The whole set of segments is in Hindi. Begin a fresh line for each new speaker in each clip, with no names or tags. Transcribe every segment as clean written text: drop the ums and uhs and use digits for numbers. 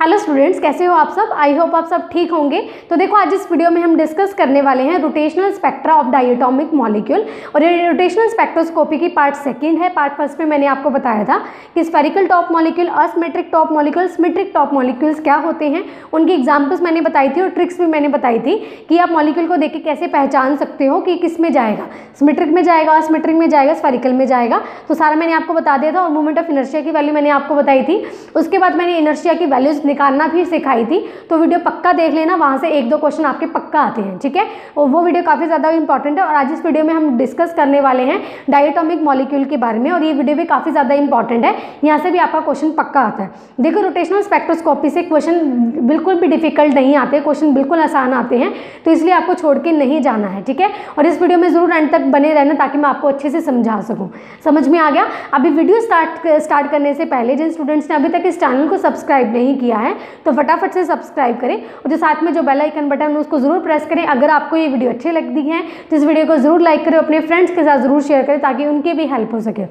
हेलो स्टूडेंट्स, कैसे हो आप सब। आई होप आप सब ठीक होंगे। तो देखो, आज इस वीडियो में हम डिस्कस करने वाले हैं rotational spectra of diatomic molecule. और ये रोटेशनल स्पेक्ट्रोस्कोपी की पार्ट सेकंड है। पार्ट फर्स्ट में मैंने आपको बताया था कि spherical top molecule, asymmetric top molecule, symmetric top molecules क्या होते हैं, उनकी एग्जाम्पल्स मैंने बताई थी और ट्रिक्स भी मैंने बताई थी कि आप मॉलिक्यूल को देख के कैसे पहचान सकते हो कि किस में जाएगा, सिमेट्रिक में जाएगा, असिमेट्रिक में जाएगा, स्फेरिकल में जाएगा। तो सारा मैंने आपको बता दिया था। और मोमेंट ऑफ इनर्शिया की वैल्यू मैंने आपको बताई थी। उसके बाद मैंने इनर्शिया की वैल्यूज निकालना भी सिखाई थी। तो वीडियो पक्का देख लेना, वहाँ से 1-2 क्वेश्चन आपके पक्का आते हैं, ठीक है। और वो वीडियो काफ़ी ज़्यादा इंपॉर्टेंट है। और आज इस वीडियो में हम डिस्कस करने वाले हैं डायटोमिक मॉलिक्यूल के बारे में। और ये वीडियो भी काफ़ी ज़्यादा इंपॉर्टेंट है, यहाँ से भी आपका क्वेश्चन पक्का आता है। देखो, रोटेशनल स्पेक्ट्रोस्कोपी से क्वेश्चन बिल्कुल भी डिफिकल्ट नहीं आते, क्वेश्चन बिल्कुल आसान आते हैं। तो इसलिए आपको छोड़ के नहीं जाना है, ठीक है। और इस वीडियो में ज़रूर एंड तक बने रहना ताकि मैं आपको अच्छे से समझा सकूँ। समझ में आ गया। अभी वीडियो स्टार्ट करने से पहले जिन स्टूडेंट्स ने अभी तक इस चैनल को सब्सक्राइब नहीं किया है तो फटाफट से सब्सक्राइब करें और जो साथ में जो बेल आइकन बटन है उसको जरूर प्रेस करें। अगर आपको ये वीडियो अच्छी लगती है तो इस वीडियो को जरूर लाइक करें, अपने फ्रेंड्स के साथ जरूर शेयर करें ताकि उनकी भी हेल्प हो सके।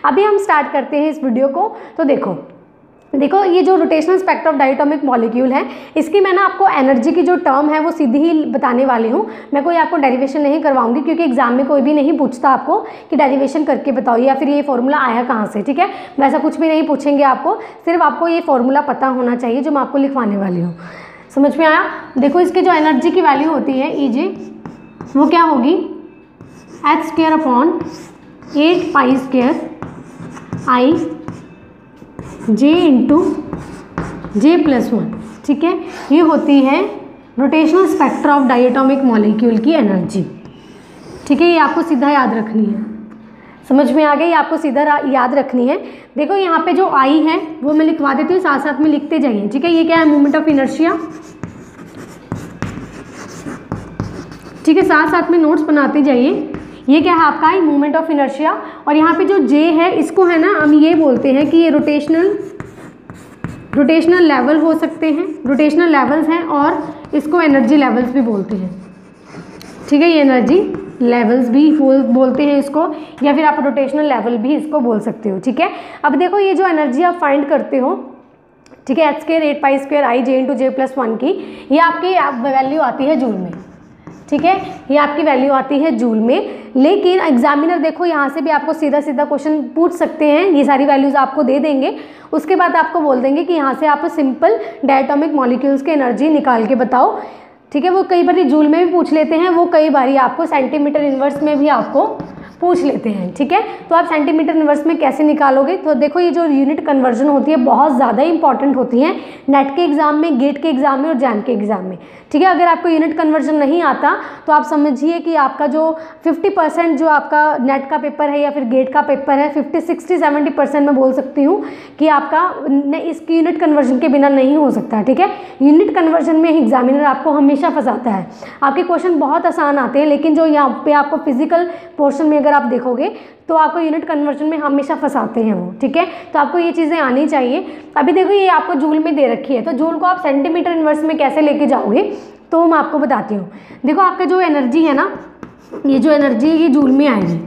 अभी हम स्टार्ट करते हैं इस वीडियो को। तो देखो ये जो rotational spectra of diatomic molecule है, इसकी मैं ना आपको एनर्जी की जो टर्म है वो सीधी ही बताने वाली हूँ। मैं कोई आपको डेरिवेशन नहीं करवाऊंगी क्योंकि एग्जाम में कोई भी नहीं पूछता आपको कि डेरिवेशन करके बताओ या फिर ये फॉर्मूला आया कहाँ से, ठीक है। वैसा कुछ भी नहीं पूछेंगे आपको, सिर्फ आपको ये फॉर्मूला पता होना चाहिए जो मैं आपको लिखवाने वाली हूँ। समझ में आया। देखो, इसके जो एनर्जी की वैल्यू होती है EJ, वो क्या होगी, h²/8π² I J × J+1, ठीक है। ये होती है rotational spectra of diatomic molecule की एनर्जी, ठीक है। ये आपको सीधा याद रखनी है। समझ में आ गई। आपको सीधा याद रखनी है। देखो, यहाँ पे जो I है वो मैं लिखवा देती हूँ, साथ साथ में लिखते जाइए, ठीक है। ये क्या है, मोमेंट ऑफ इनर्शिया, ठीक है। साथ साथ में नोट्स बनाते जाइए। ये क्या है आपका मोमेंट ऑफ इनर्शिया। और यहाँ पे जो J है इसको है ना हम ये बोलते हैं कि ये रोटेशनल लेवल हो सकते हैं, रोटेशनल लेवल्स हैं। और इसको एनर्जी लेवल्स भी बोलते हैं, ठीक है। ये एनर्जी लेवल्स भी बोलते हैं इसको, या फिर आप रोटेशनल लेवल भी इसको बोल सकते हो, ठीक है। अब देखो, ये जो एनर्जी आप फाइंड करते हो, ठीक है, h²/8π² I J × J+1 की, ये आपकी वैल्यू आती है जूल में, ठीक है। ये आपकी वैल्यू आती है जूल में। लेकिन एग्जामिनर देखो यहाँ से भी आपको सीधा सीधा क्वेश्चन पूछ सकते हैं। ये सारी वैल्यूज आपको दे देंगे, उसके बाद आपको बोल देंगे कि यहाँ से आप सिंपल डायटोमिक मॉलिक्यूल्स की एनर्जी निकाल के बताओ, ठीक है। वो कई बार जूल में भी पूछ लेते हैं, वो कई बार आपको सेंटीमीटर इनवर्स में भी आपको पूछ लेते हैं, ठीक है। तो आप सेंटीमीटर इनवर्स में कैसे निकालोगे। तो देखो, ये जो यूनिट कन्वर्जन होती है बहुत ज़्यादा इंपॉर्टेंट होती है नेट के एग्जाम में, गेट के एग्जाम में और जैम के एग्जाम में, ठीक है। अगर आपको यूनिट कन्वर्जन नहीं आता तो आप समझिए कि आपका जो 50% जो आपका नेट का पेपर है या फिर गेट का पेपर है, 50, 60, 70% मैं बोल सकती हूँ कि आपका इसकी यूनिट कन्वर्जन के बिना नहीं हो सकता, ठीक है। यूनिट कन्वर्जन में एग्जामिनर आपको हमेशा फंसाता है। आपके क्वेश्चन बहुत आसान आते हैं, लेकिन जो यहाँ पे आपको फिजिकल पोर्शन में अगर आप देखोगे तो आपको यूनिट कन्वर्जन में हमेशा फंसाते हैं वो, ठीक है। तो आपको ये चीज़ें आनी चाहिए। अभी देखो, ये आपको जूल में दे रखी है, तो जूल को आप सेंटीमीटर इनवर्स में कैसे लेके जाओगे तो मैं आपको बताती हूँ। देखो, आपका जो एनर्जी है ना, ये जो एनर्जी है ये जूल में आएगी,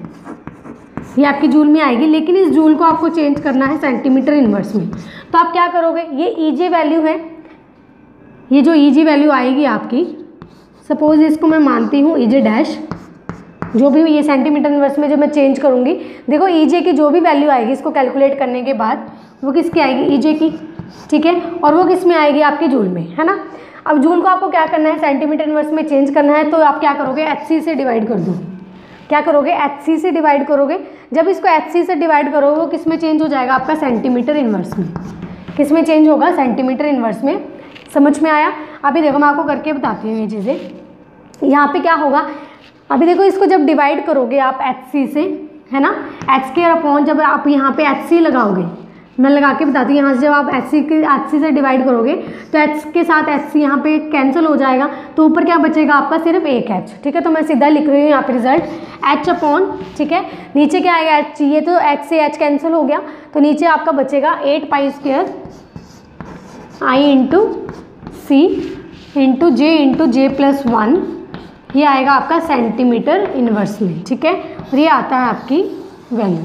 ये आपकी जूल में आएगी। लेकिन इस जूल को आपको चेंज करना है सेंटीमीटर इनवर्स में। तो आप क्या करोगे, ये EJ वैल्यू है, ये जो EJ वैल्यू आएगी आपकी, सपोज इसको मैं मानती हूँ EJ', जो भी ये सेंटीमीटर इनवर्स में जो मैं चेंज करूँगी, देखो EJ की जो भी वैल्यू आएगी इसको कैलकुलेट करने के बाद वो किसकी आएगी, EJ की, ठीक है। और वो किस में आएगी, आपके जूल में, है ना। अब जूल को आपको क्या करना है, सेंटीमीटर इनवर्स में चेंज करना है। तो आप क्या करोगे, HC से डिवाइड कर दोगे। क्या करोगे, HC से डिवाइड करोगे। जब इसको HC से डिवाइड करोगे वो किस में चेंज हो जाएगा, आपका सेंटीमीटर इनवर्स में। किस में चेंज होगा, सेंटीमीटर इनवर्स में। समझ में आया। अभी देखो, मैं आपको करके बताती हूँ ये चीज़ें। यहाँ पे क्या होगा, अभी देखो, इसको जब डिवाइड करोगे आप HC से, है ना, h² जब आप यहाँ पे HC लगाओगे, मैं लगा के बताती हूँ। यहाँ से जब आप HC से डिवाइड करोगे तो H के साथ HC यहाँ पे कैंसिल हो जाएगा, तो ऊपर क्या बचेगा आपका, सिर्फ एक H, ठीक है। तो मैं सीधा लिख रही हूँ यहाँ पे रिजल्ट H/, ठीक है। नीचे क्या आएगा, H, ये तो H से H कैंसिल हो गया, तो नीचे आपका बचेगा 8π² I × C × J × J+1, ये आएगा आपका सेंटीमीटर इनवर्स में, ठीक है। और ये आता है आपकी वैल्यू।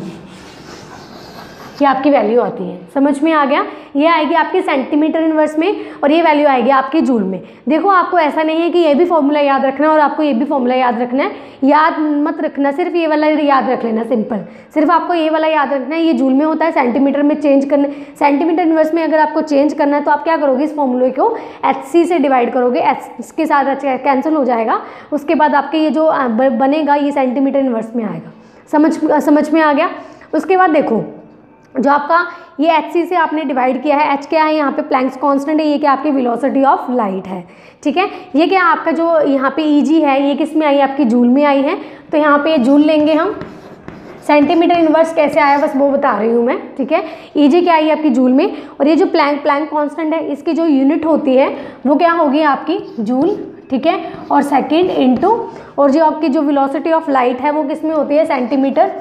ये आपकी वैल्यू आती है। समझ में आ गया? ये आएगी आपकी सेंटीमीटर इनवर्स में और ये वैल्यू आएगी आपकी जूल में। देखो आपको ऐसा नहीं है कि ये भी फॉर्मूला याद रखना है और आपको ये भी फॉर्मूला याद रखना है, याद मत रखना, सिर्फ ये वाला याद रख लेना, सिंपल। सिर्फ आपको ये वाला याद रखना है, ये जूल में होता है, सेंटीमीटर में चेंज करना, सेंटीमीटर इनवर्स में अगर आपको चेंज करना है तो आप क्या करोगे, इस फॉर्मूले को HC से डिवाइड करोगे, एच के साथ कैंसिल हो जाएगा, उसके बाद आपके ये जो बनेगा ये सेंटीमीटर इनवर्स में आएगा। समझ में आ गया? उसके बाद देखो जो आपका ये HC से आपने डिवाइड किया है, H क्या है यहाँ पे, प्लैंक्स कांस्टेंट है, ये क्या आपकी वेलोसिटी ऑफ लाइट है, ठीक है। ये क्या आपका जो यहाँ पे EG है ये किस में आई है, आपकी जूल में आई है, तो यहाँ पे जूल लेंगे हम। सेंटीमीटर इनवर्स कैसे आया बस वो बता रही हूँ मैं, ठीक है। EG क्या आई है आपकी जूल में, और ये जो प्लैंक कांस्टेंट है इसकी जो यूनिट होती है वो क्या होगी आपकी जूल, ठीक है, और सेकेंड इंटू, और जो आपकी जो वेलोसिटी ऑफ लाइट है वो किस में होती है, सेंटीमीटर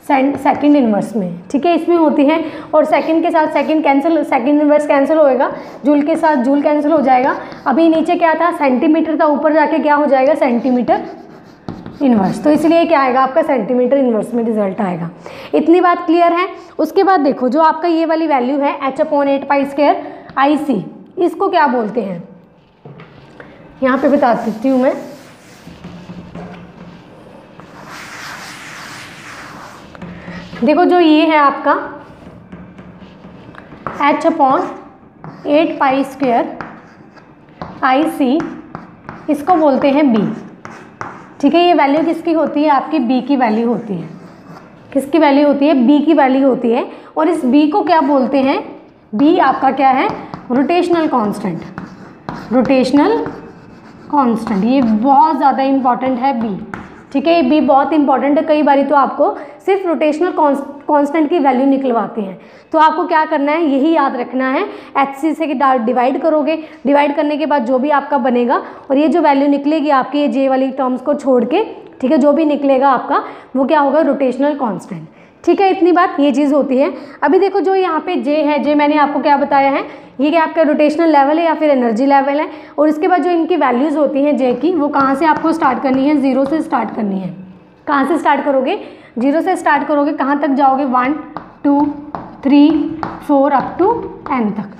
सेकंड इनवर्स में, ठीक है, इसमें होती है। और सेकंड के साथ second cancel, second inverse cancel होएगा, जूल के साथ जूल कैंसिल हो जाएगा। अभी नीचे क्या था, सेंटीमीटर था, ऊपर जाके क्या हो जाएगा, सेंटीमीटर इनवर्स, तो इसलिए क्या आएगा आपका सेंटीमीटर इनवर्स में रिजल्ट आएगा। इतनी बात क्लियर है? उसके बाद देखो जो आपका ये वाली वैल्यू है h/8π² IC, इसको क्या बोलते हैं, यहाँ पे बता देती हूँ मैं। देखो जो ये है आपका h/8π² IC, इसको बोलते हैं B, ठीक है। ये वैल्यू किसकी होती है, आपकी B की वैल्यू होती है। किसकी वैल्यू होती है, B की वैल्यू होती है। और इस B को क्या बोलते हैं, B आपका क्या है, रोटेशनल कांस्टेंट। रोटेशनल कांस्टेंट ये बहुत ज़्यादा इंपॉर्टेंट है B, ठीक है, ये B बहुत इंपॉर्टेंट है। कई बारी तो आपको सिर्फ रोटेशनल कांस्टेंट की वैल्यू निकलवाते हैं, तो आपको क्या करना है, यही याद रखना है, HC से डिवाइड करोगे, डिवाइड करने के बाद जो भी आपका बनेगा, और ये जो वैल्यू निकलेगी आपकी ये J वाली टर्म्स को छोड़ के, ठीक है, जो भी निकलेगा आपका वो क्या होगा, रोटेशनल कांस्टेंट, ठीक है। इतनी बात ये चीज़ होती है। अभी देखो जो यहाँ पे J है, J मैंने आपको क्या बताया है, ये क्या आपका रोटेशनल लेवल है या फिर एनर्जी लेवल है। और इसके बाद जो इनकी वैल्यूज़ होती हैं J की, वो कहाँ से आपको स्टार्ट करनी है, 0 से स्टार्ट करनी है। कहाँ से स्टार्ट करोगे, 0 से स्टार्ट करोगे, कहाँ तक जाओगे, 1 2 3 4 अप टू n तक,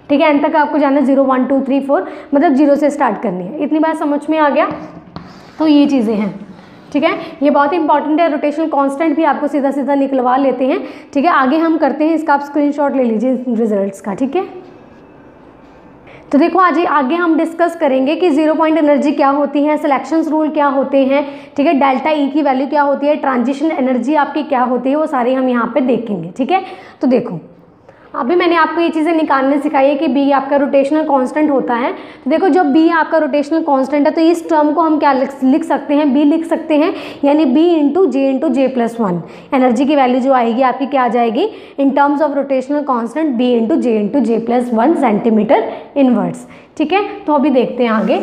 ठीक है, n तक आपको जाना है, 0 1 2 3 4, मतलब 0 से स्टार्ट करनी है। इतनी बात समझ में आ गया? तो ये चीज़ें हैं, ठीक है, ये बहुत इंपॉर्टेंट है। रोटेशनल कांस्टेंट भी आपको सीधा सीधा निकलवा लेते हैं, ठीक है। आगे हम करते हैं, इसका आप स्क्रीनशॉट ले लीजिए रिजल्ट्स का, ठीक है। तो देखो आज आगे हम डिस्कस करेंगे कि 0 पॉइंट एनर्जी क्या होती है, सिलेक्शंस रूल क्या होते हैं, ठीक है, डेल्टा E की वैल्यू क्या होती है, ट्रांजिशन एनर्जी आपकी क्या होती है, वो सारे हम यहाँ पे देखेंगे, ठीक है। तो देखो अभी मैंने आपको ये चीज़ें निकालने सिखाई है कि B आपका रोटेशनल कांस्टेंट होता है। तो देखो जब B आपका रोटेशनल कांस्टेंट है तो इस टर्म को हम क्या लिख सकते हैं, B लिख सकते हैं, यानी B इंटू J+1। एनर्जी की वैल्यू जो आएगी आपकी क्या आ जाएगी, in terms of rotational constant B into J+1 centimetre inverse, ठीक है। तो अभी देखते हैं आगे।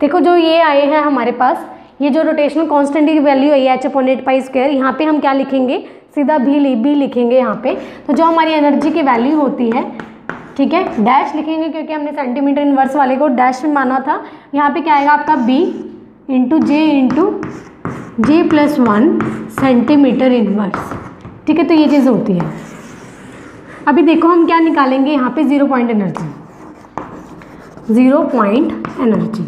देखो जो ये आए हैं हमारे पास, ये जो रोटेशनल कांस्टेंट की वैल्यू है h/8π², यहाँ पे हम क्या लिखेंगे, सीधा B लिखेंगे यहाँ पे। तो जो हमारी एनर्जी की वैल्यू होती है, ठीक है, डैश लिखेंगे क्योंकि हमने सेंटीमीटर इनवर्स वाले को डैश में माना था। यहाँ पे क्या आएगा आपका B into J+1 centimetre inverse, ठीक है। तो ये चीज़ होती है। अभी देखो हम क्या निकालेंगे यहाँ पे, 0 पॉइंट एनर्जी। 0 पॉइंट एनर्जी,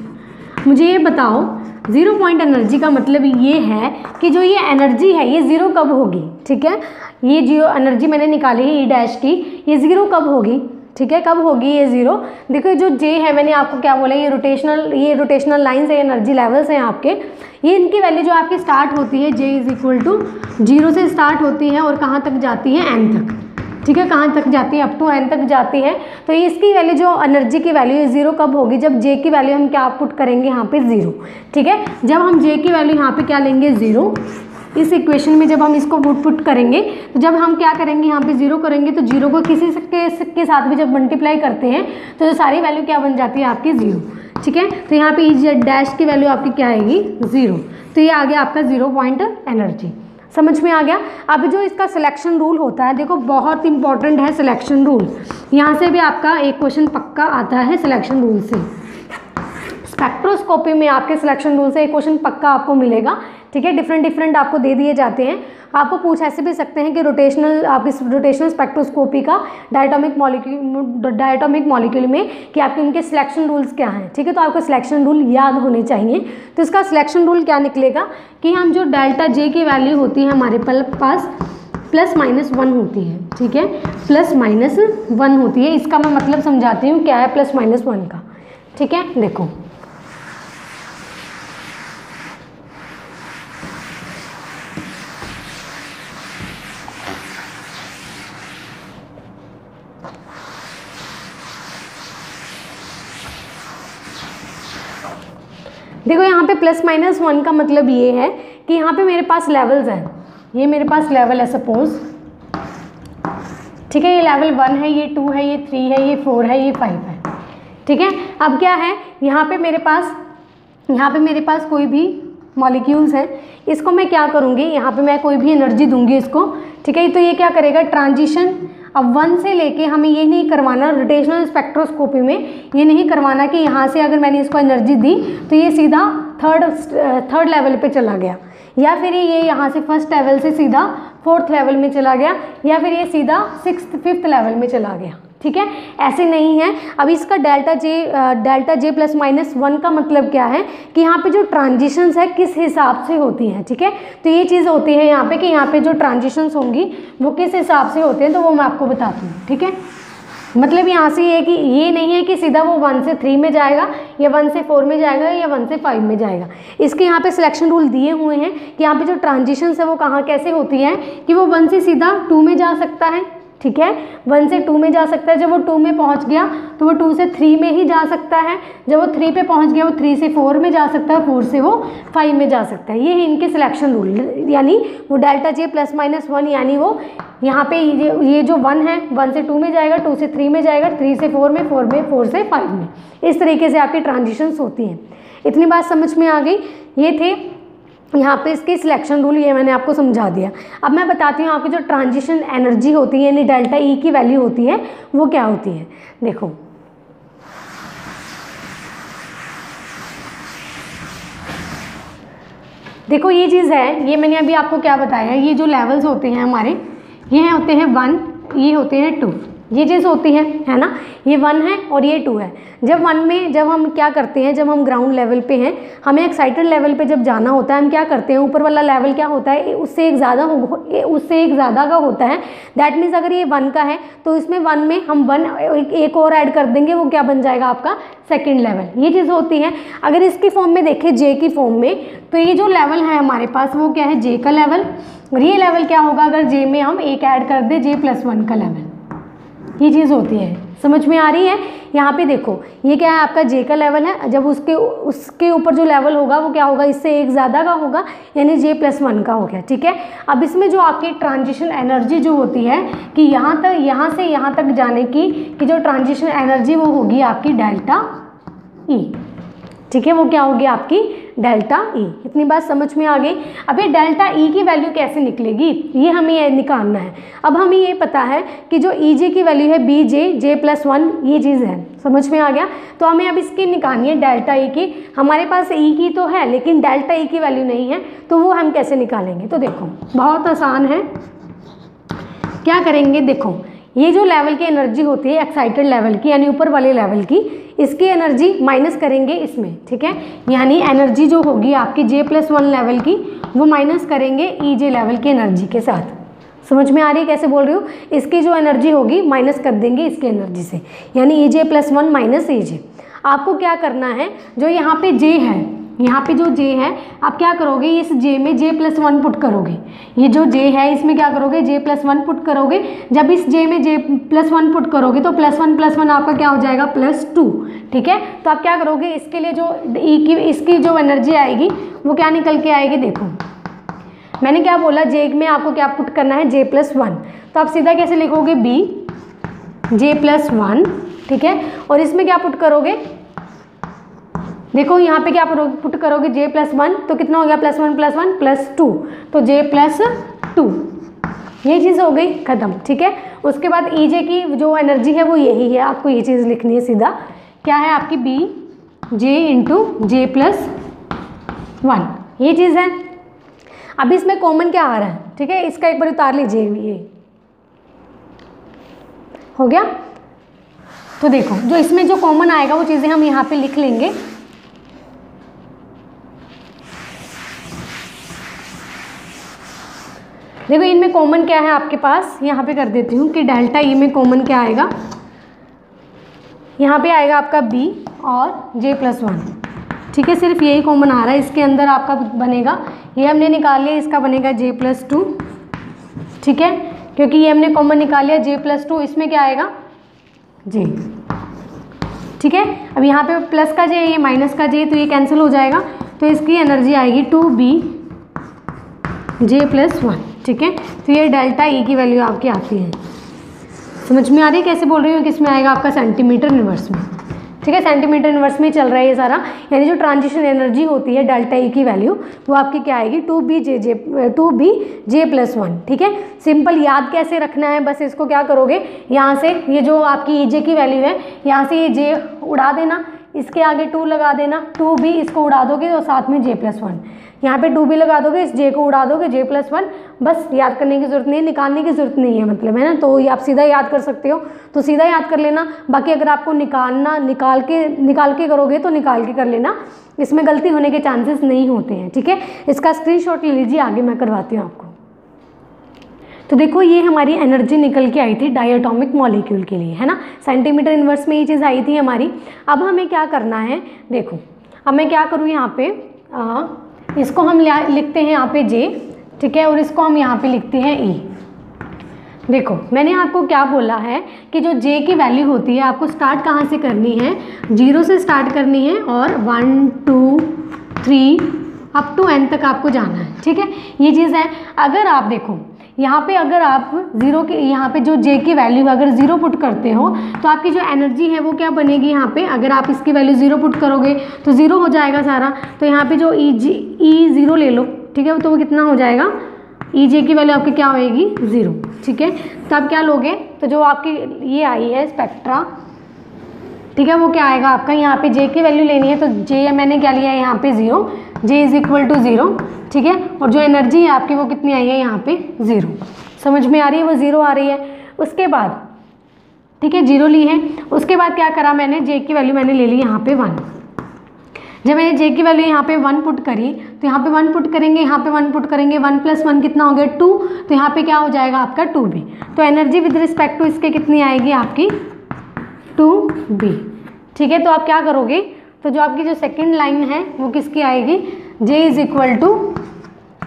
मुझे ये बताओ 0 पॉइंट एनर्जी का मतलब ये है कि जो ये एनर्जी है ये 0 कब होगी, ठीक है। ये जो एनर्जी मैंने निकाली है E' की, ये 0 कब होगी, ठीक है, कब होगी ये 0। देखो जो J है, मैंने आपको क्या बोला, ये रोटेशनल लाइन्स है, एनर्जी लेवल्स हैं आपके। ये इनकी वैल्यू जो आपकी स्टार्ट होती है, J = 0 से स्टार्ट होती है और कहाँ तक जाती है, n तक, ठीक है, कहाँ तक जाती है, अप टू n तक जाती है। तो इसकी वैल्यू जो एनर्जी की वैल्यू है 0 कब होगी, जब J की वैल्यू हम क्या पुट करेंगे यहाँ पे 0, ठीक है। जब हम J की वैल्यू यहाँ पे क्या लेंगे 0, इस इक्वेशन में जब हम इसको पुट करेंगे, तो जब हम क्या करेंगे यहाँ पे 0 करेंगे, तो 0 को किसी के साथ भी जब मल्टीप्लाई करते हैं तो जो सारी वैल्यू क्या बन जाती है आपकी 0, ठीक है। तो यहाँ पे E' की वैल्यू आपकी क्या आएगी 0। तो ये आ गया आपका 0 पॉइंट एनर्जी। समझ में आ गया। अब जो इसका सिलेक्शन रूल होता है, देखो बहुत इंपॉर्टेंट है सिलेक्शन रूल, यहाँ से भी आपका एक क्वेश्चन पक्का आता है सिलेक्शन रूल से। स्पेक्ट्रोस्कोपी में आपके सिलेक्शन रूल से एक क्वेश्चन पक्का आपको मिलेगा, ठीक है। डिफरेंट आपको दे दिए जाते हैं। आपको पूछ ऐसे भी सकते हैं कि रोटेशनल स्पेक्ट्रोस्कोपी का डायटोमिक मॉलिक्यूल में कि आपके उनके सिलेक्शन रूल्स क्या हैं, ठीक है। तो आपको सिलेक्शन रूल याद होने चाहिए। तो इसका सिलेक्शन रूल क्या निकलेगा कि हम जो डेल्टा जे की वैल्यू होती है हमारे पास +-1 होती है, ठीक है, +-1 होती है। इसका मैं मतलब समझाती हूँ क्या है +-1 का, ठीक है। देखो देखो यहाँ पे +-1 का मतलब ये है कि यहाँ पे मेरे पास लेवल्स हैं, ये मेरे पास लेवल है सपोज, ठीक है। ये लेवल 1 है, ये 2 है, ये 3 है, ये 4 है, ये 5 है, ठीक है। अब क्या है यहाँ पे मेरे पास कोई भी मॉलिक्यूल्स हैं, इसको मैं क्या करूँगी, यहाँ पे मैं कोई भी एनर्जी दूंगी इसको, ठीक है। तो ये क्या करेगा ट्रांजिशन, अब 1 से लेके हमें ये नहीं करवाना रोटेशनल स्पेक्ट्रोस्कोपी में, ये नहीं करवाना कि यहाँ से अगर मैंने इसको एनर्जी दी तो ये सीधा थर्ड लेवल पे चला गया, या फिर ये यहाँ से फर्स्ट लेवल से सीधा 4th लेवल में चला गया, या फिर ये सीधा 6th 5th लेवल में चला गया, ठीक है। ऐसे नहीं है। अब इसका डेल्टा जे +-1 का मतलब क्या है कि यहाँ पे जो ट्रांजिशंस है किस हिसाब से होती हैं, ठीक है। तो ये चीज़ होती है यहाँ पे कि यहाँ पे जो ट्रांजिशंस होंगी वो किस हिसाब से होते हैं, तो वो मैं आपको बताती हूँ, ठीक है। मतलब यहाँ से ये कि ये नहीं है कि सीधा वो 1 से 3 में जाएगा या 1 से 4 में जाएगा या 1 से 5 में जाएगा। इसके यहाँ पे सिलेक्शन रूल दिए हुए हैं कि यहाँ पे जो ट्रांजिशंस है वो कहाँ कैसे होती हैं कि वो 1 से सीधा 2 में जा सकता है, ठीक है, 1 से 2 में जा सकता है। जब वो 2 में पहुंच गया तो वो 2 से 3 में ही जा सकता है। जब वो 3 पे पहुंच गया वो 3 से 4 में जा सकता है, 4 से वो 5 में जा सकता है। ये है इनके सिलेक्शन रूल, यानी वो डेल्टा जे +-1 यानी वो यहाँ पे ये जो 1 है 1 से 2 में जाएगा, 2 से 3 में जाएगा, 3 से 4 में, 4 से 5 में। इस तरीके से आपकी ट्रांजिशंस होती हैं। इतनी बात समझ में आ गई। ये थे यहाँ पे इसके सिलेक्शन रूल, ये मैंने आपको समझा दिया। अब मैं बताती हूँ आपकी जो ट्रांजिशन एनर्जी होती है यानी डेल्टा ई की वैल्यू होती है वो क्या होती है। देखो ये चीज़ है, ये मैंने अभी आपको क्या बताया, ये जो लेवल्स होते हैं हमारे, ये होते हैं 1, ये होते हैं 2, ये चीज़ होती है ना। ये 1 है और ये 2 है। जब 1 में जब हम क्या करते हैं, जब हम ग्राउंड लेवल पे हैं, हमें एक्साइटेड लेवल पे जब जाना होता है, हम क्या करते हैं, ऊपर वाला लेवल क्या होता है उससे एक ज़्यादा का होता है। दैट मीन्स अगर ये 1 का है तो इसमें 1 में हम 1 एक और ऐड कर देंगे, वो क्या बन जाएगा आपका सेकेंड लेवल। ये चीज़ होती है। अगर इसकी फॉर्म में देखें जे की फॉर्म में, तो ये जो लेवल है हमारे पास वो क्या है जे का लेवल, और ये लेवल क्या होगा अगर जे में हम एक ऐड कर दें जे +1 का लेवल। ये चीज़ होती है, समझ में आ रही है। यहाँ पे देखो ये क्या है आपका जे का लेवल है, जब उसके ऊपर जो लेवल होगा वो क्या होगा, इससे एक ज़्यादा का होगा यानी जे +1 का हो गया, ठीक है। अब इसमें जो आपकी ट्रांजिशन एनर्जी जो होती है कि यहाँ से यहाँ तक जाने की जो ट्रांजिशन एनर्जी वो होगी आपकी डेल्टा ई, ठीक है, वो क्या होगी आपकी डेल्टा ई। इतनी बात समझ में आ गई। अब ये डेल्टा ई की वैल्यू कैसे निकलेगी ये हमें ये निकालना है। अब हमें ये पता है कि जो ई जे की वैल्यू है बी जे +1 ये चीज़ है, समझ में आ गया। तो हमें अब इसकी निकालनी है डेल्टा ई की। हमारे पास ई की तो है लेकिन डेल्टा ई की वैल्यू नहीं है, तो वो हम कैसे निकालेंगे। तो देखो बहुत आसान है, क्या करेंगे, देखो ये जो लेवल की एनर्जी होती है एक्साइटेड लेवल की यानी ऊपर वाले लेवल की, इसकी एनर्जी माइनस करेंगे इसमें, ठीक है। यानी एनर्जी जो होगी आपकी जे +1 लेवल की वो माइनस करेंगे ई जे लेवल की एनर्जी के साथ। समझ में आ रही है कैसे बोल रही हूँ। इसकी जो एनर्जी होगी माइनस कर देंगे इसकी एनर्जी से, यानी ई जे +1 माइनस ई जे। आपको क्या करना है, जो यहाँ पे जे है, यहाँ पे जो जे है आप क्या करोगे, इस जे में जे +1 पुट करोगे। ये जो जे है इसमें क्या करोगे, जे +1 पुट करोगे। जब इस जे में जे +1 पुट करोगे तो +1 आपका क्या हो जाएगा +2, ठीक है। तो आप क्या करोगे, इसके लिए जो इसकी जो एनर्जी आएगी वो क्या निकल के आएगी। देखो मैंने क्या बोला, जे में आपको क्या पुट करना है जे +1, तो आप सीधा कैसे लिखोगे बी जे +1, ठीक है। और इसमें क्या पुट करोगे देखो यहाँ पे क्या पुट करोगे, j+1 तो कितना हो गया, +1 + 1 +2, तो j+2, ये चीज़ हो गई ख़त्म। ठीक है, उसके बाद EJ की जो एनर्जी है वो यही है, आपको ये चीज़ लिखनी है सीधा, क्या है आपकी B J × J+1, ये चीज़ है। अब इसमें कॉमन क्या आ रहा है, ठीक है, इसका एक बार उतार लीजिए, ये हो गया। तो देखो जो इसमें जो कॉमन आएगा वो चीज़ें हम यहाँ पे लिख लेंगे। देखो इनमें कॉमन क्या है आपके पास, यहाँ पे कर देती हूँ कि डेल्टा ई में कॉमन क्या आएगा, यहाँ पे आएगा आपका B और J+1, ठीक है, सिर्फ यही कॉमन आ रहा है। इसके अंदर आपका बनेगा, ये हमने निकाल लिया, इसका बनेगा J+2, ठीक है, क्योंकि ये हमने कॉमन निकाल लिया J+2, इसमें क्या आएगा J, ठीक है। अब यहाँ पे प्लस का J, ये माइनस का J, तो ये कैंसिल हो जाएगा, तो इसकी एनर्जी आएगी 2B J+1, ठीक है। तो ये डेल्टा ई की वैल्यू आपकी आती है। समझ में आ रही है कैसे बोल रही हूँ, किस में आएगा आपका सेंटीमीटर इनवर्स में, ठीक है, सेंटीमीटर इनवर्स में चल रहा है ये सारा, यानी जो ट्रांजिशन एनर्जी होती है डेल्टा ई की वैल्यू वो आपकी क्या आएगी 2B J+1, ठीक है। सिंपल याद कैसे रखना है, बस इसको क्या करोगे, यहाँ से ये जो आपकी EJ की वैल्यू है यहाँ से ये J उड़ा देना, इसके आगे 2 लगा देना, 2B इसको उड़ा दोगे और साथ में J+1, यहाँ पे 2B लगा दोगे, इस J को उड़ा दोगे J+1, बस याद करने की ज़रूरत नहीं है, निकालने की ज़रूरत नहीं है, मतलब है ना, तो ये आप सीधा याद कर सकते हो, तो सीधा याद कर लेना। बाकी अगर आपको निकाल के करोगे तो निकाल के कर लेना, इसमें गलती होने के चांसेस नहीं होते हैं, ठीक है। इसका स्क्रीनशॉट ले लीजिए, आगे मैं करवाती हूँ आपको। तो देखो ये हमारी एनर्जी निकल के आई थी डायटोमिक मॉलिक्यूल के लिए, है ना, सेंटीमीटर इनवर्स में ये चीज़ आई थी हमारी। अब हमें क्या करना है, देखो अब मैं क्या करूँ, यहाँ पे इसको हम लिखते हैं यहाँ पे J, ठीक है, और इसको हम यहाँ पे लिखते हैं E। देखो मैंने आपको क्या बोला है कि जो J की वैल्यू होती है आपको स्टार्ट कहाँ से करनी है, 0 से स्टार्ट करनी है और 1 2 3 अप टू n तक आपको जाना है, ठीक है, ये चीज़ है। अगर आप देखो यहाँ पे अगर आप 0 के यहाँ पे जो J की वैल्यू अगर 0 पुट करते हो तो आपकी जो एनर्जी है वो क्या बनेगी, यहाँ पे अगर आप इसकी वैल्यू 0 पुट करोगे तो 0 हो जाएगा सारा, तो यहाँ पे जो E0 ले लो, ठीक है, तो वो कितना हो जाएगा, EJ की वैल्यू आपकी क्या होएगी 0, ठीक है। तो आप क्या लोगे, तो जो आपकी ये आई है स्पेक्ट्रा, ठीक है, वो क्या आएगा आपका, यहाँ पे J की वैल्यू लेनी है, तो J मैंने क्या लिया है यहाँ पे 0, J = 0, ठीक है, और जो एनर्जी है आपकी वो कितनी आई है यहाँ पे 0, समझ में आ रही है, वो 0 आ रही है। उसके बाद ठीक है 0 ली है, उसके बाद क्या करा मैंने, J की वैल्यू मैंने ले ली यहाँ पे 1। जब मैंने J की वैल्यू यहाँ पे 1 पुट करी तो यहाँ पे 1 पुट करेंगे, यहाँ पे 1 पुट करेंगे, 1 + 1 कितना हो गया 2, तो यहाँ पे क्या हो जाएगा आपका 2B, तो एनर्जी विद रिस्पेक्ट टू इसके कितनी आएगी आपकी 2B, ठीक है। तो आप क्या करोगे, तो जो आपकी जो सेकंड लाइन है वो किसकी आएगी, J =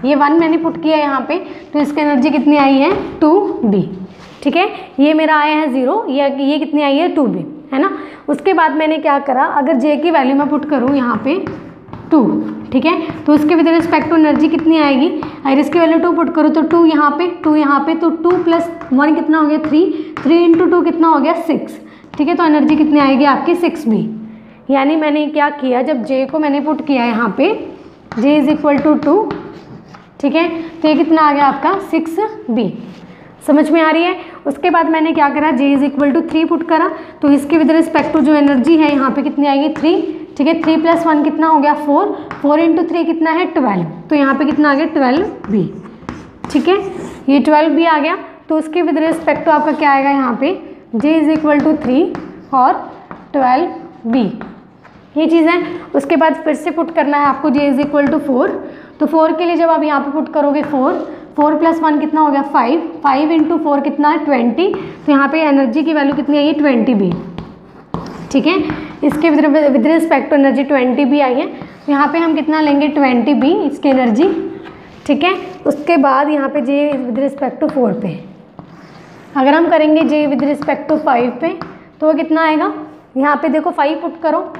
ये 1 मैंने पुट किया यहाँ पे, तो इसकी एनर्जी कितनी आई है 2B, ठीक है, ये मेरा आया है 0, ये कितनी आई है 2B, है ना। उसके बाद मैंने क्या करा, अगर J की वैल्यू मैं पुट करूँ यहाँ पे 2, ठीक है, तो उसके विद रिस्पेक्ट टू एनर्जी कितनी आएगी, अगर इसकी वैल्यू 2 पुट करूँ तो 2 यहाँ पे, 2 यहाँ पे, तो 2 + 1 कितना हो गया 3, 3 × 2 कितना हो गया 6, ठीक है, तो एनर्जी कितनी आएगी आपकी 6B। यानी मैंने क्या किया, जब J को मैंने पुट किया यहाँ पे J = 2, ठीक है, तो ये कितना आ गया आपका 6B, समझ में आ रही है। उसके बाद मैंने क्या करा, J = 3 पुट करा, तो इसके विद रिस्पेक्ट टू जो एनर्जी है यहाँ पे कितनी आएगी 3, ठीक है, 3 + 1 कितना हो गया 4, 4 × 3 कितना है 12, तो यहाँ पे कितना आ गया 12B, ठीक है, ये 12B आ गया। तो उसके विद रिस्पेक्ट टू आपका क्या आएगा यहाँ पे J = 3 और 12B, ये चीज़ है। उसके बाद फिर से पुट करना है आपको J = 4, तो 4 के लिए जब आप यहाँ पे पुट करोगे 4 + 1 कितना हो गया 5, 5 × 4 कितना है 20, तो यहाँ पे एनर्जी की वैल्यू कितनी आई है 20B, ठीक है, इसके with respect to energy 20B आई है, तो यहाँ पे हम कितना लेंगे 20B इसकी एनर्जी, ठीक है। उसके बाद यहाँ पे J विद रिस्पेक्ट टू 4 पे, अगर हम करेंगे J विद रिस्पेक्ट टू 5 पे तो वो कितना आएगा, यहाँ पे देखो 5 पुट करो,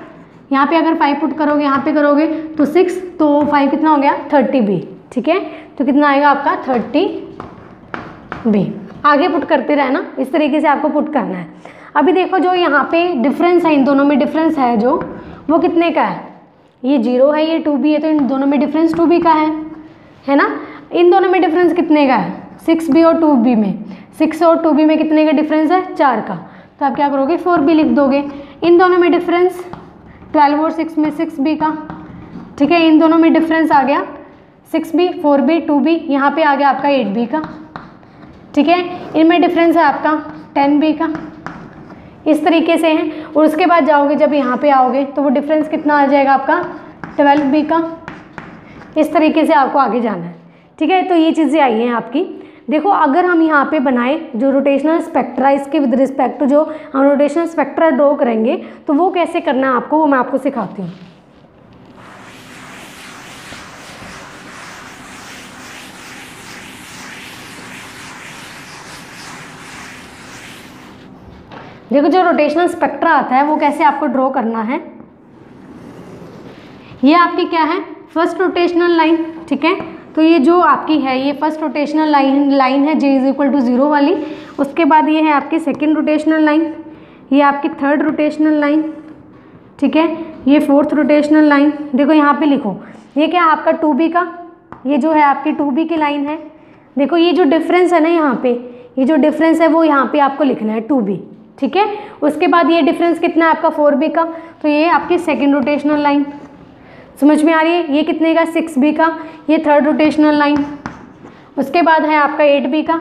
यहाँ पे अगर 5 पुट करोगे यहाँ पे करोगे तो 6, तो 5 कितना हो गया 30B, ठीक है, तो कितना आएगा आपका 30B। आगे पुट करते रहना, इस तरीके से आपको पुट करना है। अभी देखो जो यहाँ पे डिफरेंस है, इन दोनों में डिफरेंस है जो, वो कितने का है, ये 0 है, ये 2b है, तो इन दोनों में डिफरेंस 2b का है ना। इन दोनों में डिफरेंस कितने का है, 6b और 2b में, 6 और 2b में कितने का डिफरेंस है, 4 का। तो आप क्या करोगे, 4b लिख दोगे। इन दोनों में डिफरेंस 12 और 6 में 6b का, ठीक है। इन दोनों में डिफरेंस आ गया 6b, 4b, 2b, यहाँ पे आ गया आपका 8b का, ठीक है। इनमें डिफरेंस है आपका 10b का, इस तरीके से है। और उसके बाद जाओगे जब यहाँ पे आओगे तो वो डिफरेंस कितना आ जाएगा आपका 12b का। इस तरीके से आपको आगे जाना है, ठीक है। तो ये चीज़ें आई हैं आपकी। देखो अगर हम यहाँ पे बनाए जो रोटेशनल स्पेक्ट्रा, इसके विद रिस्पेक्ट टू जो हम रोटेशनल स्पेक्ट्रा ड्रॉ करेंगे तो वो कैसे करना है आपको, वो मैं आपको सिखाती हूँ। देखो जो रोटेशनल स्पेक्ट्रा आता है वो कैसे आपको ड्रॉ करना है। ये आपकी क्या है, फर्स्ट रोटेशनल लाइन, ठीक है। तो ये जो आपकी है ये फर्स्ट रोटेशनल लाइन है j=0 वाली। उसके बाद ये है आपकी सेकंड रोटेशनल लाइन, ये आपकी थर्ड रोटेशनल लाइन, ठीक है। ये फोर्थ रोटेशनल लाइन। देखो यहाँ पे लिखो, ये क्या है आपका 2b का, ये जो है आपकी 2b की लाइन है। देखो ये जो डिफरेंस है ना यहाँ पे, ये जो डिफरेंस है वो यहाँ पे आपको लिखना है 2b, ठीक है। उसके बाद ये डिफरेंस कितना है आपका 4b का, तो ये आपकी सेकेंड रोटेशनल लाइन, समझ में आ रही है। ये कितने का 6b का, ये थर्ड रोटेशनल लाइन। उसके बाद है आपका 8b का,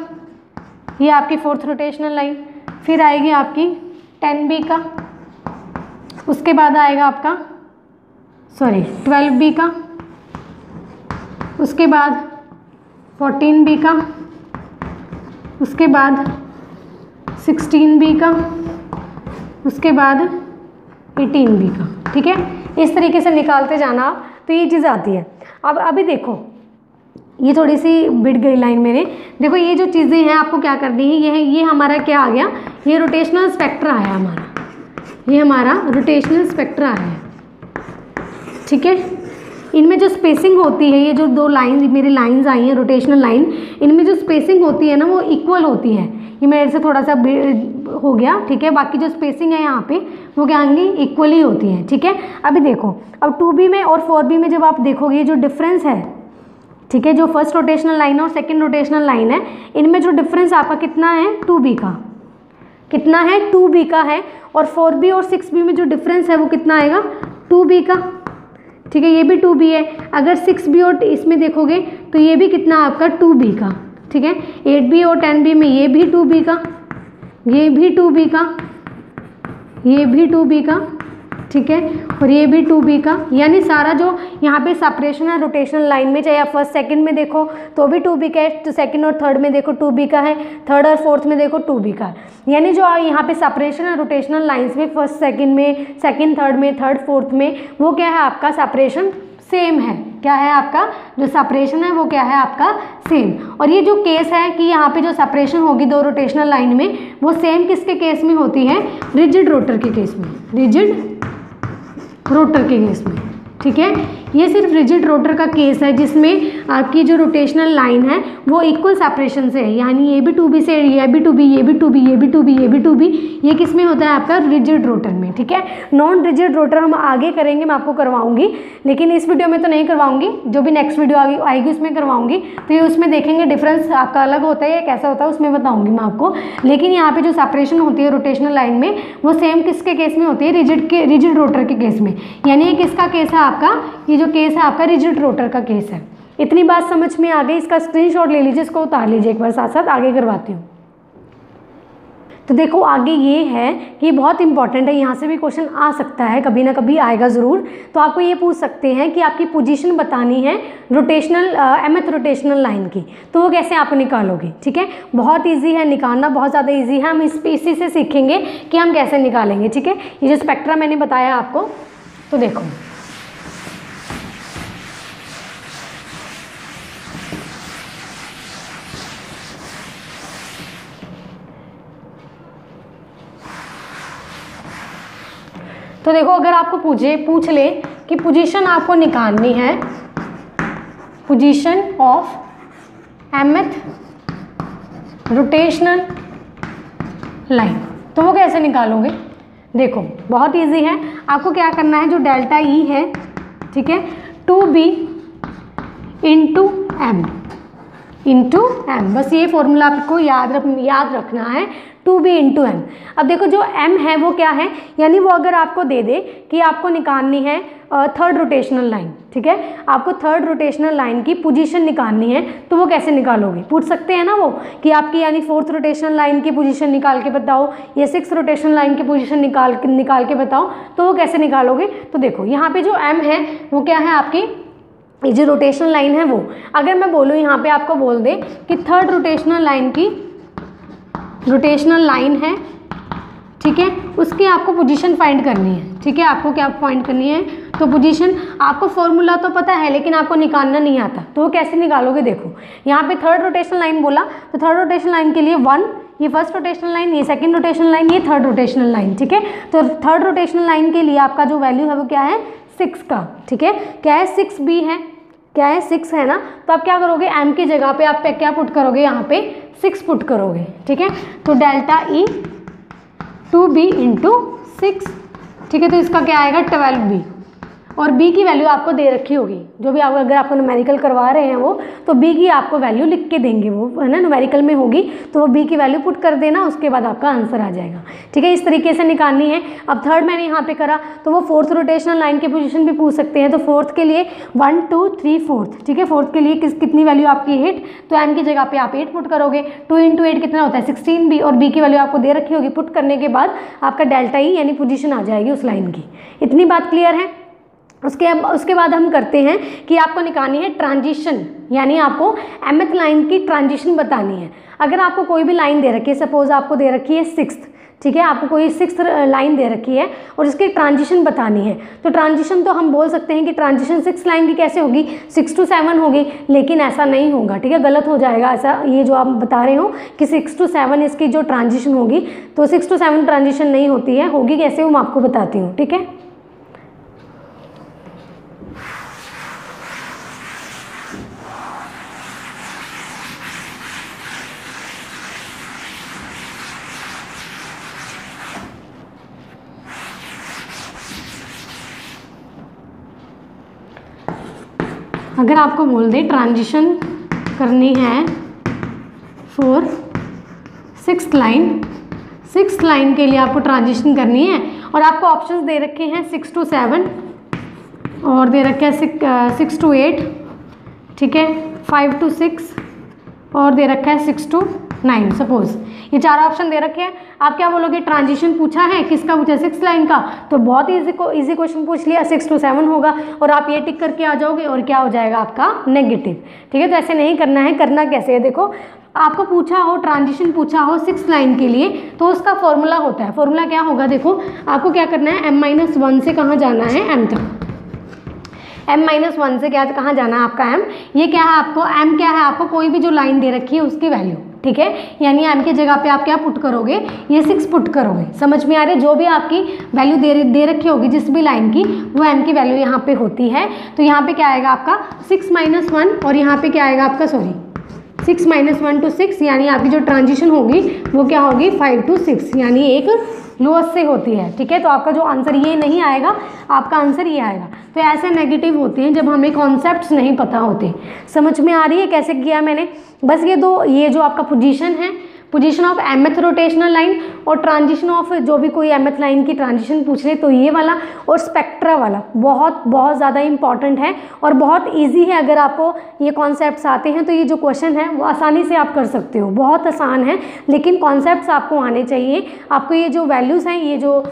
ये आपकी फोर्थ रोटेशनल लाइन। फिर आएगी आपकी 10b का, उसके बाद आएगा आपका 12b का, उसके बाद 14b का, उसके बाद 16b का, उसके बाद 18b का, ठीक है। इस तरीके से निकालते जाना आप, तो ये चीज़ आती है। अब अभी देखो ये थोड़ी सी बिट गई लाइन मेरे। देखो ये जो चीज़ें हैं आपको क्या करनी है, ये हमारा क्या आ गया, ये रोटेशनल स्पेक्ट्रा आया हमारा, ये हमारा रोटेशनल स्पेक्ट्रा आया है, ठीक है। इनमें जो स्पेसिंग होती है, ये जो दो लाइन मेरी लाइंस आई हैं रोटेशनल लाइन, इनमें जो स्पेसिंग होती है ना वो इक्वल होती है। ये मेरे से थोड़ा सा हो गया, ठीक है। बाकी जो स्पेसिंग है यहाँ पे वो क्या होंगी, इक्वली होती है, ठीक है। अभी देखो अब 2b में और 4b में जब आप देखोगे ये जो डिफरेंस है, ठीक है, जो फर्स्ट रोटेशनल लाइन है और सेकंड रोटेशनल लाइन है, इनमें जो डिफरेंस आपका कितना है 2b का, कितना है 2b का है। और 4b और 6b में जो डिफरेंस है वो कितना आएगा 2b का, ठीक है। ये भी 2b है। अगर 6b और इसमें देखोगे तो ये भी कितना आपका 2b का, ठीक है। 8b और 10b में ये भी 2b का, ये भी 2b का, ये भी 2b का, ठीक है। और ये भी 2b का, यानी सारा जो यहाँ पे सेपरेशन है रोटेशनल लाइन में, चाहे आप फर्स्ट सेकंड में देखो तो भी 2b का है, तो सेकंड और थर्ड में देखो 2b का है, थर्ड और फोर्थ में देखो 2b का है। यानी जो यहाँ पे सेपरेशन है रोटेशनल लाइंस में, फर्स्ट सेकंड में, सेकंड थर्ड में, थर्ड फोर्थ में, वो क्या है आपका सेपरेशन सेम है। क्या है आपका जो सेपरेशन है वो क्या है आपका सेम। और ये जो केस है कि यहाँ पे जो सेपरेशन होगी दो रोटेशनल लाइन में, वो सेम किसके केस में होती है, रिजिड रोटर के केस में, रिजिड रोटर के केस में, ठीक है। ये सिर्फ रिजिड रोटर का केस है जिसमें आपकी जो रोटेशनल लाइन है वो इक्वल सेपरेशन से है, यानी ये भी 2b से, ये भी 2b, ये भी 2b, ये भी 2b, ये भी 2b, ये किस में होता है आपका रिजिड रोटर में, ठीक है। नॉन रिजिड रोटर हम आगे करेंगे, मैं आपको करवाऊंगी, लेकिन इस वीडियो में तो नहीं करवाऊंगी, जो भी नेक्स्ट वीडियो आएगी उसमें करवाऊंगी। तो ये उसमें देखेंगे डिफरेंस आपका अलग होता है या कैसा होता है, उसमें बताऊंगी मैं आपको। लेकिन यहाँ पे जो सेपरेशन होती है रोटेशनल लाइन में वो सेम किसके केस में होती है, रिजिड रोटर के केस में। यानी ये किसका केस है आपका, ये जो केस है आपका रिजिड रोटर का केस है। इतनी बात समझ में आ गई, इसका स्क्रीनशॉट ले लीजिए, इसको उतार लीजिए एक बार, साथ साथ आगे करवाती हूँ। तो देखो आगे ये है कि बहुत इंपॉर्टेंट है, यहाँ से भी क्वेश्चन आ सकता है, कभी ना कभी आएगा ज़रूर। तो आपको ये पूछ सकते हैं कि आपकी पोजीशन बतानी है रोटेशनल mth रोटेशनल लाइन की, तो वो कैसे आप निकालोगे, ठीक है। बहुत इजी है निकालना, बहुत ज़्यादा इजी है। हम इसी से सीखेंगे कि हम कैसे निकालेंगे, ठीक है। ये जो स्पेक्ट्रा मैंने बताया आपको, तो देखो अगर आपको पूछ ले कि पोजीशन आपको निकालनी है, position of mth rotational line, तो वो कैसे निकालोगे। देखो बहुत इजी है, आपको क्या करना है, जो डेल्टा ई है ठीक है, 2b इंटू m, बस ये फॉर्मूला आपको याद रखना है, 2b इंटू m। अब देखो जो m है वो क्या है, यानी वो अगर आपको दे दे कि आपको निकालनी है थर्ड रोटेशनल लाइन, ठीक है, आपको थर्ड रोटेशनल लाइन की पोजीशन निकालनी है, तो वो कैसे निकालोगे, पूछ सकते हैं ना वो कि आपकी यानी फोर्थ रोटेशनल लाइन की पोजीशन निकाल के बताओ या सिक्स रोटेशनल लाइन की पोजीशन निकाल के बताओ, तो वो कैसे निकालोगे। तो देखो यहाँ पे जो m है वो क्या है, आपकी ये जो रोटेशनल लाइन है वो, अगर मैं बोलूँ यहाँ पे आपको बोल दे कि थर्ड रोटेशनल लाइन की रोटेशनल लाइन है, ठीक है, उसकी आपको पोजीशन फाइंड करनी है, ठीक है, आपको क्या फाइंड करनी है, तो पोजीशन आपको फॉर्मूला तो पता है लेकिन आपको निकालना नहीं आता, तो वो कैसे निकालोगे। देखो यहाँ पे थर्ड रोटेशनल लाइन बोला, तो थर्ड रोटेशनल लाइन के लिए 1, ये फर्स्ट रोटेशनल लाइन, ये सेकंड रोटेशनल लाइन, ये थर्ड रोटेशनल लाइन, ठीक है। तो थर्ड रोटेशनल लाइन के लिए आपका जो वैल्यू है वो क्या है, 6 का, ठीक है, क्या है 6b है, क्या है 6 है ना, तो आप क्या करोगे, m की जगह पे आप क्या पुट करोगे, यहाँ पे 6 पुट करोगे, ठीक है। तो डेल्टा E 2b इंटू 6, ठीक है, तो इसका क्या आएगा 12b, और b की वैल्यू आपको दे रखी होगी, जो भी आप अगर आपको न्यूमेरिकल करवा रहे हैं वो, तो b की आपको वैल्यू लिख के देंगे, वो है ना न्यूमेरिकल में होगी, तो वो b की वैल्यू पुट कर देना, उसके बाद आपका आंसर आ जाएगा, ठीक है, इस तरीके से निकालनी है। अब थर्ड मैंने यहाँ पे करा, तो वो फोर्थ रोटेशनल लाइन की पोजीशन भी पूछ सकते हैं, तो फोर्थ के लिए 1 2 3 4, ठीक है, फोर्थ के लिए कितनी वैल्यू आपकी 8, तो m की जगह पे आप 8 पुट करोगे, 2 इंटू 8 कितना होता है 16b, और b की वैल्यू आपको दे रखी होगी, पुट करने के बाद आपका डेल्टा E यानी पोजीशन आ जाएगी उस लाइन की। इतनी बात क्लियर है। उसके बाद हम करते हैं कि आपको निकालनी है ट्रांजिशन, यानी आपको mth लाइन की ट्रांजिशन बतानी है। अगर आपको कोई भी लाइन दे रखी है, सपोज आपको दे रखी है 6th, ठीक है, आपको कोई 6th लाइन दे रखी है और इसकी ट्रांजिशन बतानी है, तो ट्रांजिशन तो हम बोल सकते हैं कि ट्रांजिशन 6 लाइन की कैसे होगी, 6 to 7 होगी, लेकिन ऐसा नहीं होगा, ठीक है, गलत हो जाएगा ऐसा, ये जो आप बता रहे हो कि 6 to 7 इसकी जो ट्रांजिशन होगी, तो 6 to 7 ट्रांजिशन नहीं होती है, होगी कैसे वो मैं आपको बताती हूँ, ठीक है। अगर आपको बोल दे ट्रांजिशन करनी है फॉर 6th लाइन के लिए आपको ट्रांजिशन करनी है, और आपको ऑप्शंस दे रखे हैं 6 to 7 और दे रखे हैं 6 to 8, ठीक है, 5 to 6 और दे रखा है 6 to 9, सपोज ये 4 ऑप्शन दे रखे हैं। आप क्या बोलोगे, ट्रांजिशन पूछा है, किसका पूछा है 6th लाइन का, तो बहुत इजी क्वेश्चन पूछ लिया, 6 to 7 होगा, और आप ये टिक करके आ जाओगे और क्या हो जाएगा आपका नेगेटिव, ठीक है। तो ऐसे नहीं करना है, करना कैसे है, देखो आपको पूछा हो ट्रांजिशन पूछा हो 6th लाइन के लिए, तो उसका फॉर्मूला होता है, फॉर्मूला क्या होगा, देखो आपको क्या करना है, m-1 से कहाँ जाना है, m तक, m-1 से क्या कहाँ जाना है आपका m, ये क्या है आपको m क्या है, आपको कोई भी जो लाइन दे रखी है उसकी वैल्यू, ठीक है, यानी m की जगह पे आप क्या पुट करोगे, ये 6 पुट करोगे, समझ में आ रहा है, जो भी आपकी वैल्यू दे रखी होगी जिस भी लाइन की, वो m की वैल्यू यहाँ पे होती है, तो यहाँ पे क्या आएगा आपका 6 - 1, और यहाँ पे क्या आएगा आपका 6 - 1 to 6, यानी आपकी जो ट्रांजिशन होगी वो क्या होगी 5 to 6, यानी एक लोअस्ट से होती है, ठीक है। तो आपका जो आंसर ये नहीं आएगा, आपका आंसर ये आएगा। तो ऐसे नेगेटिव होते हैं जब हमें कॉन्सेप्ट्स नहीं पता होते। समझ में आ रही है कैसे किया मैंने, बस ये जो आपका पोजीशन है, position of mth rotational line और ट्रांजिशन ऑफ जो भी कोई mth लाइन की ट्रांजिशन पूछ रहे तो ये वाला, और स्पेक्ट्रा वाला बहुत ज़्यादा इंपॉर्टेंट है और बहुत इजी है। अगर आपको ये कॉन्सेप्ट्स आते हैं तो ये जो क्वेश्चन है वो आसानी से आप कर सकते हो, बहुत आसान है, लेकिन कॉन्सेप्ट्स आपको आने चाहिए। आपको ये जो वैल्यूज़ हैं, ये जो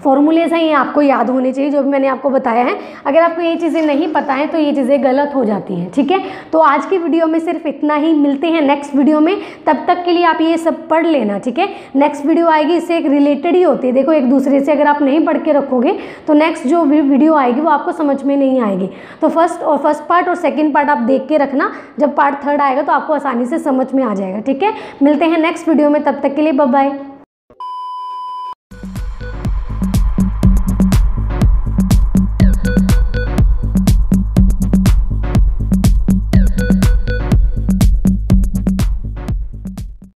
फॉर्मूलेज हैं, ये आपको याद होने चाहिए जो भी मैंने आपको बताया है। अगर आपको ये चीज़ें नहीं पता है तो ये चीज़ें गलत हो जाती हैं, ठीक है। तो आज की वीडियो में सिर्फ इतना ही, मिलते हैं नेक्स्ट वीडियो में, तब तक के लिए आप ये सब पढ़ लेना, ठीक है। नेक्स्ट वीडियो आएगी, इससे एक रिलेटेड ही होती है, देखो एक दूसरे से अगर आप नहीं पढ़ के रखोगे तो नेक्स्ट जो वीडियो आएगी वो आपको समझ में नहीं आएगी। तो फर्स्ट पार्ट और सेकेंड पार्ट आप देख के रखना, जब पार्ट 3rd आएगा तो आपको आसानी से समझ में आ जाएगा, ठीक है। मिलते हैं नेक्स्ट वीडियो में, तब तक के लिए बाय बाय।